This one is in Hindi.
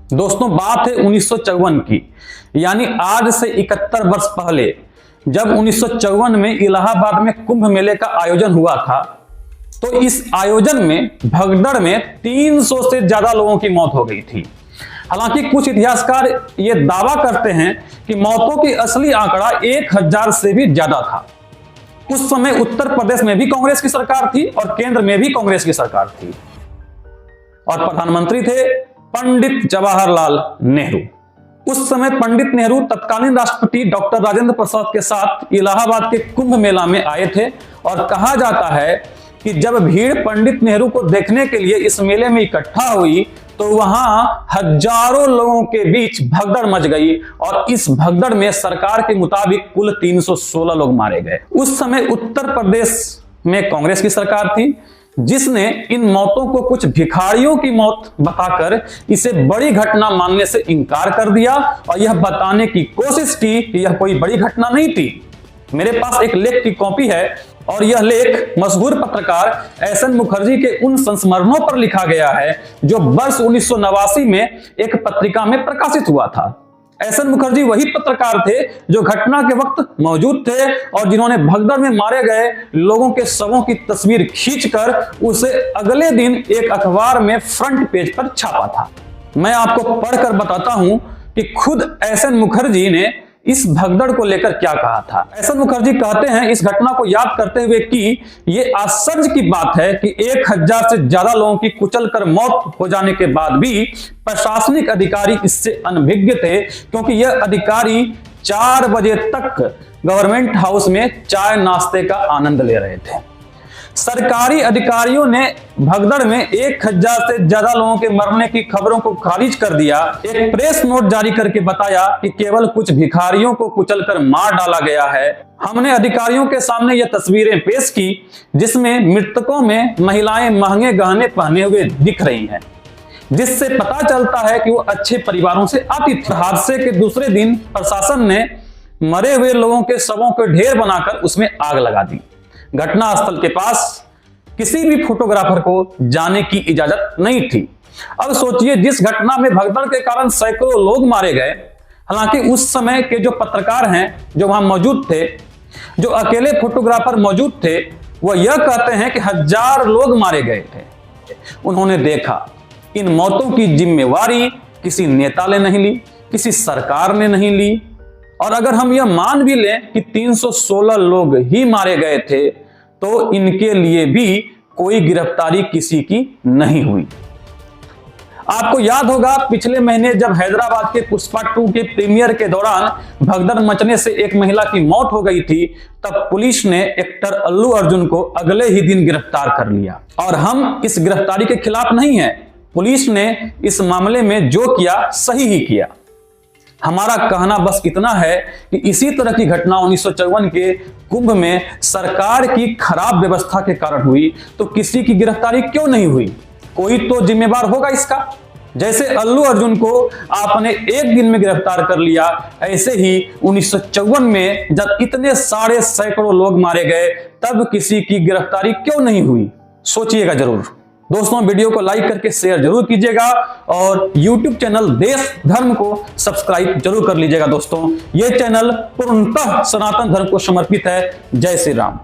दोस्तों बात है 1954 की, यानी आज से 71 वर्ष पहले जब 1954 में इलाहाबाद में कुंभ मेले का आयोजन हुआ था, तो इस आयोजन में भगदड़ में 300 से ज्यादा लोगों की मौत हो गई थी। हालांकि कुछ इतिहासकार ये दावा करते हैं कि मौतों की असली आंकड़ा 1000 से भी ज्यादा था। उस समय उत्तर प्रदेश में भी कांग्रेस की सरकार थी और केंद्र में भी कांग्रेस की सरकार थी और प्रधानमंत्री थे पंडित जवाहरलाल नेहरू। उस समय पंडित नेहरू तत्कालीन राष्ट्रपति डॉक्टर राजेंद्र प्रसाद के साथ इलाहाबाद के कुंभ मेला में आए थे और कहा जाता है कि जब भीड़ पंडित नेहरू को देखने के लिए इस मेले में इकट्ठा हुई तो वहां हजारों लोगों के बीच भगदड़ मच गई और इस भगदड़ में सरकार के मुताबिक कुल 316 लोग मारे गए। उस समय उत्तर प्रदेश में कांग्रेस की सरकार थी, जिसने इन मौतों को कुछ भिखारियों की मौत बताकर इसे बड़ी घटना मानने से इनकार कर दिया और यह बताने की कोशिश की कि यह कोई बड़ी घटना नहीं थी। मेरे पास एक लेख की कॉपी है और यह लेख मशहूर पत्रकार एसएन मुखर्जी के उन संस्मरणों पर लिखा गया है जो वर्ष 1989 में एक पत्रिका में प्रकाशित हुआ था। एसएन मुखर्जी वही पत्रकार थे जो घटना के वक्त मौजूद थे और जिन्होंने भगदड़ में मारे गए लोगों के शवों की तस्वीर खींचकर उसे अगले दिन एक अखबार में फ्रंट पेज पर छापा था। मैं आपको पढ़कर बताता हूं कि खुद एसएन मुखर्जी ने इस भगदड़ को लेकर क्या कहा था। एसएन मुखर्जी कहते हैं इस घटना को याद करते हुए कि यह आश्चर्य की बात है कि 1000 से ज्यादा लोगों की कुचलकर मौत हो जाने के बाद भी प्रशासनिक अधिकारी इससे अनभिज्ञ थे, क्योंकि यह अधिकारी 4 बजे तक गवर्नमेंट हाउस में चाय नाश्ते का आनंद ले रहे थे। सरकारी अधिकारियों ने भगदड़ में 1000 से ज्यादा लोगों के मरने की खबरों को खारिज कर दिया। एक प्रेस नोट जारी करके बताया कि केवल कुछ भिखारियों को कुचलकर मार डाला गया है। हमने अधिकारियों के सामने यह तस्वीरें पेश की जिसमें मृतकों में महिलाएं महंगे गहने पहने हुए दिख रही हैं, जिससे पता चलता है कि वो अच्छे परिवारों से आती थी। हादसे के दूसरे दिन प्रशासन ने मरे हुए लोगों के शवों को ढेर बनाकर उसमें आग लगा दी। घटनास्थल के पास किसी भी फोटोग्राफर को जाने की इजाजत नहीं थी। अब सोचिए, जिस घटना में भगदड़ के कारण सैकड़ों लोग मारे गए, हालांकि उस समय के जो पत्रकार हैं जो वहां मौजूद थे, जो अकेले फोटोग्राफर मौजूद थे, वह यह कहते हैं कि 1000 लोग मारे गए थे। उन्होंने देखा इन मौतों की जिम्मेवारी किसी नेता ने नहीं ली, किसी सरकार ने नहीं ली, और अगर हम यह मान भी लें कि 316 लोग ही मारे गए थे तो इनके लिए भी कोई गिरफ्तारी किसी की नहीं हुई। आपको याद होगा पिछले महीने जब हैदराबाद के पुष्पा 2 के प्रीमियर के दौरान भगदड़ मचने से एक महिला की मौत हो गई थी, तब पुलिस ने एक्टर अल्लू अर्जुन को अगले ही दिन गिरफ्तार कर लिया। और हम इस गिरफ्तारी के खिलाफ नहीं है। पुलिस ने इस मामले में जो किया सही ही किया। हमारा कहना बस इतना है कि इसी तरह की घटना 1954 के कुंभ में सरकार की खराब व्यवस्था के कारण हुई, तो किसी की गिरफ्तारी क्यों नहीं हुई? कोई तो जिम्मेवार होगा इसका। जैसे अल्लू अर्जुन को आपने एक दिन में गिरफ्तार कर लिया, ऐसे ही 1954 में जब इतने सारे सैकड़ों लोग मारे गए तब किसी की गिरफ्तारी क्यों नहीं हुई? सोचिएगा जरूर। दोस्तों, वीडियो को लाइक करके शेयर जरूर कीजिएगा और YouTube चैनल देश धर्म को सब्सक्राइब जरूर कर लीजिएगा। दोस्तों, यह चैनल पूर्णतः सनातन धर्म को समर्पित है। जय श्री राम।